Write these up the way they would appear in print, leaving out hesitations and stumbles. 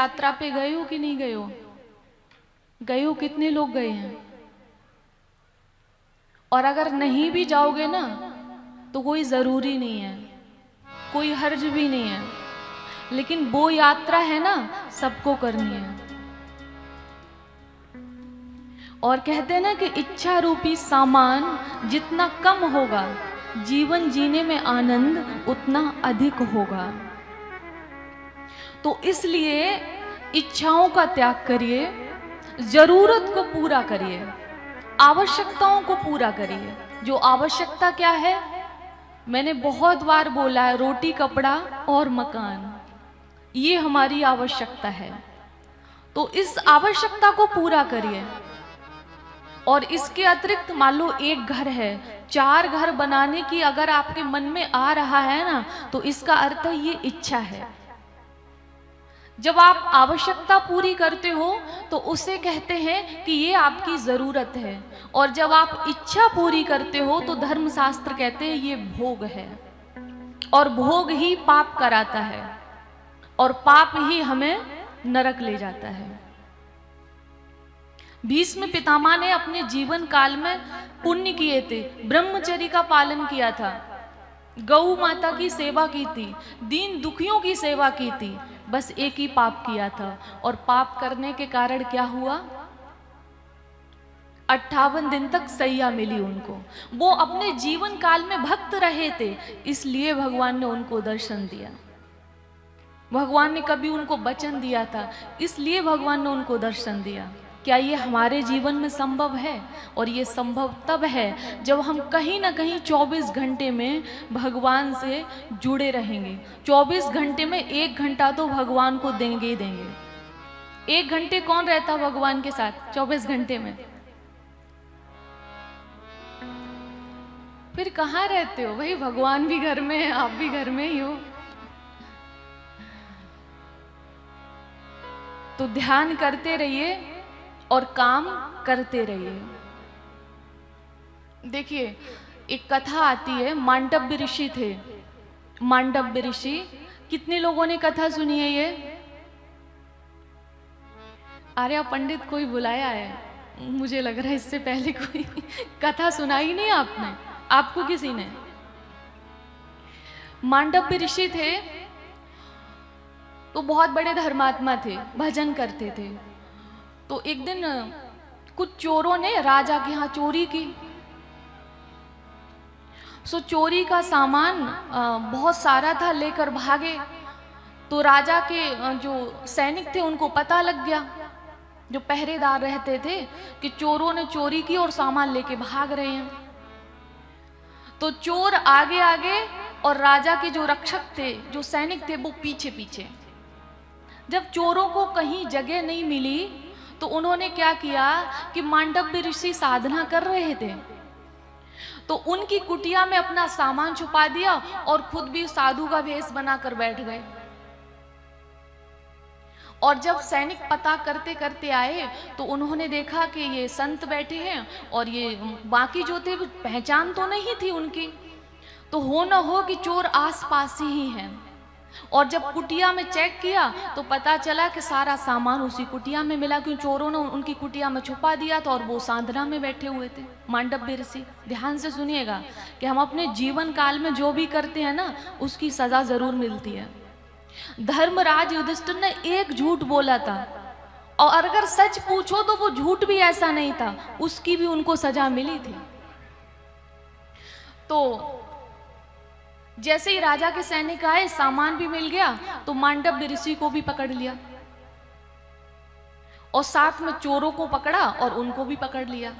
यात्रा पे गए हो कि नहीं गए हो? गए हो? कितने लोग गए हैं? और अगर नहीं भी जाओगे ना तो कोई जरूरी नहीं है, कोई हर्ज भी नहीं है, लेकिन वो यात्रा है ना सबको करनी है। और कहते हैं ना कि इच्छा रूपी सामान जितना कम होगा, जीवन जीने में आनंद उतना अधिक होगा। तो इसलिए इच्छाओं का त्याग करिए, जरूरत को पूरा करिए, आवश्यकताओं को पूरा करिए। जो आवश्यकता क्या है, मैंने बहुत बार बोला है, रोटी कपड़ा और मकान, ये हमारी आवश्यकता है। तो इस आवश्यकता को पूरा करिए। और इसके अतिरिक्त मान लो एक घर है, 4 घर बनाने की अगर आपके मन में आ रहा है ना, तो इसका अर्थ है ये इच्छा है। जब आप आवश्यकता पूरी करते हो तो उसे कहते हैं कि ये आपकी जरूरत है। और जब आप इच्छा पूरी करते हो तो धर्मशास्त्र कहते हैं ये भोग है। और भोग ही पाप कराता है, और पाप ही हमें नरक ले जाता है। भीष्म पितामह ने अपने जीवन काल में पुण्य किए थे, ब्रह्मचर्य का पालन किया था, गौ माता की सेवा की थी, दीन दुखियों की सेवा की थी, बस एक ही पाप किया था। और पाप करने के कारण क्या हुआ? 58 दिन तक सैया मिली उनको। वो अपने जीवन काल में भक्त रहे थे, इसलिए भगवान ने उनको दर्शन दिया। भगवान ने कभी उनको वचन दिया था, इसलिए भगवान ने उनको दर्शन दिया। क्या ये हमारे जीवन में संभव है? और ये संभव तब है जब हम कहीं ना कहीं 24 घंटे में भगवान से जुड़े रहेंगे। 24 घंटे में 1 घंटा तो भगवान को देंगे ही देंगे। 1 घंटे कौन रहता भगवान के साथ 24 घंटे में? फिर कहाँ रहते हो भाई? भगवान भी घर में है, आप भी घर में ही हो। तो ध्यान करते रहिए और काम करते रहिए। देखिए, एक कथा आती है, मांडव्य ऋषि थे। मांडव्य ऋषि, कितने लोगों ने कथा सुनी है ये? आर्या पंडित कोई बुलाया है, मुझे लग रहा है इससे पहले कोई कथा सुनाई नहीं आपने, आपको किसी ने। मांडव्य ऋषि थे तो बहुत बड़े धर्मात्मा थे, भजन करते थे। तो एक दिन कुछ चोरों ने राजा के यहाँ चोरी की। सो चोरी का सामान बहुत सारा था, लेकर भागे। तो राजा के जो सैनिक थे उनको पता लग गया, जो पहरेदार रहते थे, कि चोरों ने चोरी की और सामान लेके भाग रहे हैं। तो चोर आगे आगे और राजा के जो रक्षक थे, जो सैनिक थे, वो पीछे पीछे। जब चोरों को कहीं जगह नहीं मिली तो उन्होंने क्या किया कि मांडव्य ऋषि साधना कर रहे थे, तो उनकी कुटिया में अपना सामान छुपा दिया और खुद भी साधु का वेश बनाकर बैठ गए। और जब सैनिक पता करते करते आए तो उन्होंने देखा कि ये संत बैठे हैं, और ये बाकी जो थे पहचान तो नहीं थी उनकी। तो हो न हो कि चोर आस पास ही हैं। और जब कुटिया में चेक किया तो पता चला कि सारा सामान उसी कुटिया में मिला, क्यों चोरों ने उनकी कुटिया में छुपा दिया था और वो साधना में बैठे हुए थे। मांडव्य ऋषि, ध्यान से सुनिएगा कि हम अपने जीवन काल में जो भी करते हैं ना, उसकी सजा जरूर मिलती है। धर्मराज युधिष्ठिर ने एक झूठ बोला था, और अगर सच पूछो तो वो झूठ भी ऐसा नहीं था, उसकी भी उनको सजा मिली थी। तो जैसे ही राजा के सैनिक आए, सामान भी मिल गया, तो मांडव्य ऋषि को भी पकड़ लिया और साथ में चोरों को पकड़ा और उनको भी पकड़ लिया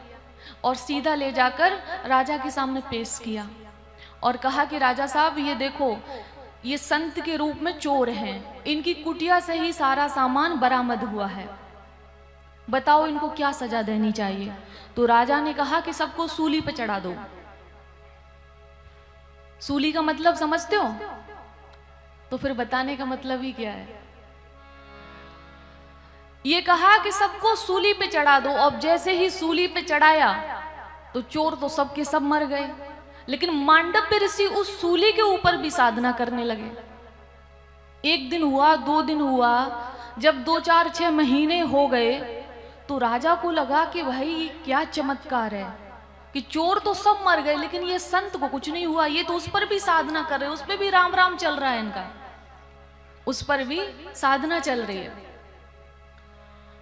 और सीधा ले जाकर राजा के सामने पेश किया और कहा कि राजा साहब, ये देखो, ये संत के रूप में चोर हैं, इनकी कुटिया से ही सारा सामान बरामद हुआ है, बताओ इनको क्या सजा देनी चाहिए। तो राजा ने कहा कि सबको सूली पे चढ़ा दो। सूली का मतलब समझते हो? तो फिर बताने का मतलब ही क्या है? ये कहा कि सबको सूली पे चढ़ा दो, और जैसे ही सूली पे चढ़ाया तो चोर तो सबके सब मर गए, लेकिन मांडव्य ऋषि उस सूली के ऊपर भी साधना करने लगे। 1 दिन हुआ, 2 दिन हुआ, जब 2-4-6 महीने हो गए तो राजा को लगा कि भाई ये क्या चमत्कार है कि चोर तो सब मर गए लेकिन ये संत को कुछ नहीं हुआ, ये तो उस पर भी साधना कर रहे, उस पर भी राम राम चल रहा है इनका, उस पर भी साधना चल रही है।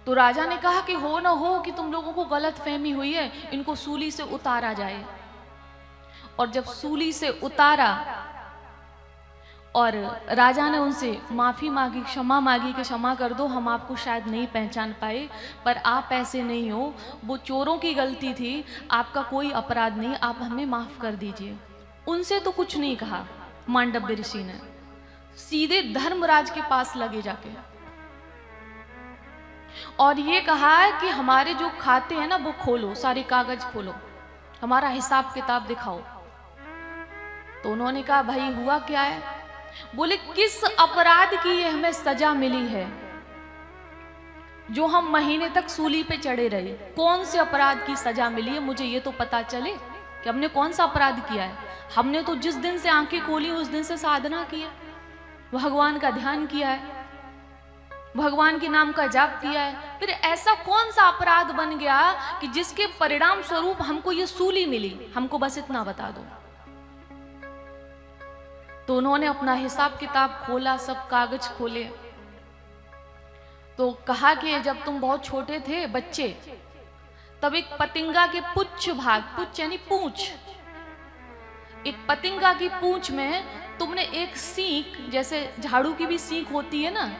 तो राजा ने कहा कि हो ना हो कि तुम लोगों को गलत फहमी हुई है, इनको सूली से उतारा जाए। और जब सूली से उतारा और राजा ने उनसे माफी मांगी, क्षमा मांगी कि क्षमा कर दो, हम आपको शायद नहीं पहचान पाए, पर आप ऐसे नहीं हो, वो चोरों की गलती थी, आपका कोई अपराध नहीं, आप हमें माफ कर दीजिए। उनसे तो कुछ नहीं कहा मांडव्य ऋषि ने, सीधे धर्मराज के पास लगे जाके और ये कहा है कि हमारे जो खाते हैं ना वो खोलो, सारे कागज खोलो, हमारा हिसाब किताब दिखाओ। तो उन्होंने कहा भाई हुआ क्या है? बोले किस अपराध की ये हमें सजा मिली है जो हम महीने तक सूली पे चढ़े रहे, कौन से अपराध की सजा मिली है, मुझे ये तो पता चले कि हमने कौन सा अपराध किया है। हमने तो जिस दिन से आंखें खोली उस दिन से साधना की है, भगवान का ध्यान किया है, भगवान के नाम का जाप किया है, फिर ऐसा कौन सा अपराध बन गया कि जिसके परिणाम स्वरूप हमको ये सूली मिली, हमको बस इतना बता दो। तो उन्होंने अपना हिसाब किताब खोला, सब कागज खोले, तो कहा कि जब तुम बहुत छोटे थे बच्चे, तब एक पतिंगा के पुच्छ भाग, पुच्छ यानी पूंछ, एक पतिंगा की पूंछ में तुमने एक सींक, जैसे झाड़ू की भी सींक होती है ना,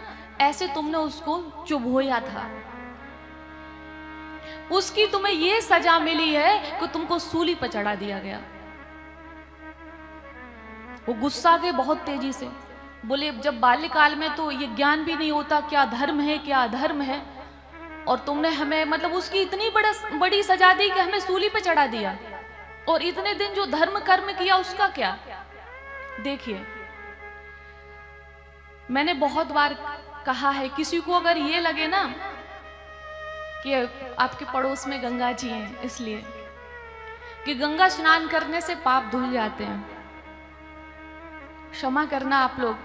ऐसे तुमने उसको चुभोया था, उसकी तुम्हें यह सजा मिली है कि तुमको सूली पर चढ़ा दिया गया। वो गुस्सा गए बहुत तेजी से, बोले जब बाल्यकाल में तो ये ज्ञान भी नहीं होता क्या धर्म है क्या अधर्म है, और तुमने हमें मतलब उसकी इतनी बड़ी सजा दी कि हमें सूली पे चढ़ा दिया, और इतने दिन जो धर्म कर्म किया उसका क्या। देखिए मैंने बहुत बार कहा है, किसी को अगर ये लगे ना कि आपके पड़ोस में गंगा जी हैं, इसलिए कि गंगा स्नान करने से पाप धुल जाते हैं, क्षमा करना आप लोग,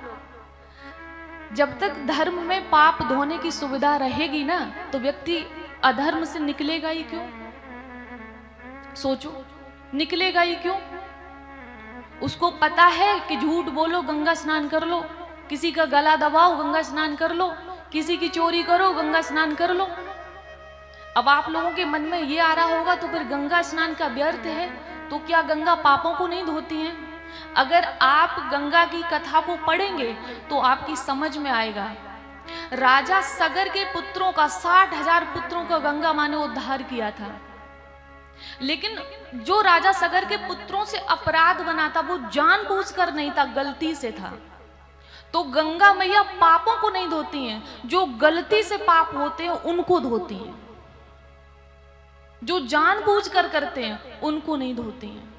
जब तक धर्म में पाप धोने की सुविधा रहेगी ना तो व्यक्ति अधर्म से निकलेगा ही क्यों? सोचो, निकलेगा ही क्यों? उसको पता है कि झूठ बोलो गंगा स्नान कर लो, किसी का गला दबाओ गंगा स्नान कर लो, किसी की चोरी करो गंगा स्नान कर लो। अब आप लोगों के मन में ये आ रहा होगा तो फिर गंगा स्नान का व्यर्थ है, तो क्या गंगा पापों को नहीं धोती है? अगर आप गंगा की कथा को पढ़ेंगे तो आपकी समझ में आएगा, राजा सगर के पुत्रों का 60,000 पुत्रों का गंगा माँ ने उद्धार किया था, लेकिन जो राजा सगर के पुत्रों से अपराध बना था वो जानबूझकर नहीं था, गलती से था। तो गंगा मैया पापों को नहीं धोती हैं, जो गलती से पाप होते हैं उनको धोती हैं, जो जानबूझकर करते हैं उनको नहीं धोती हैं।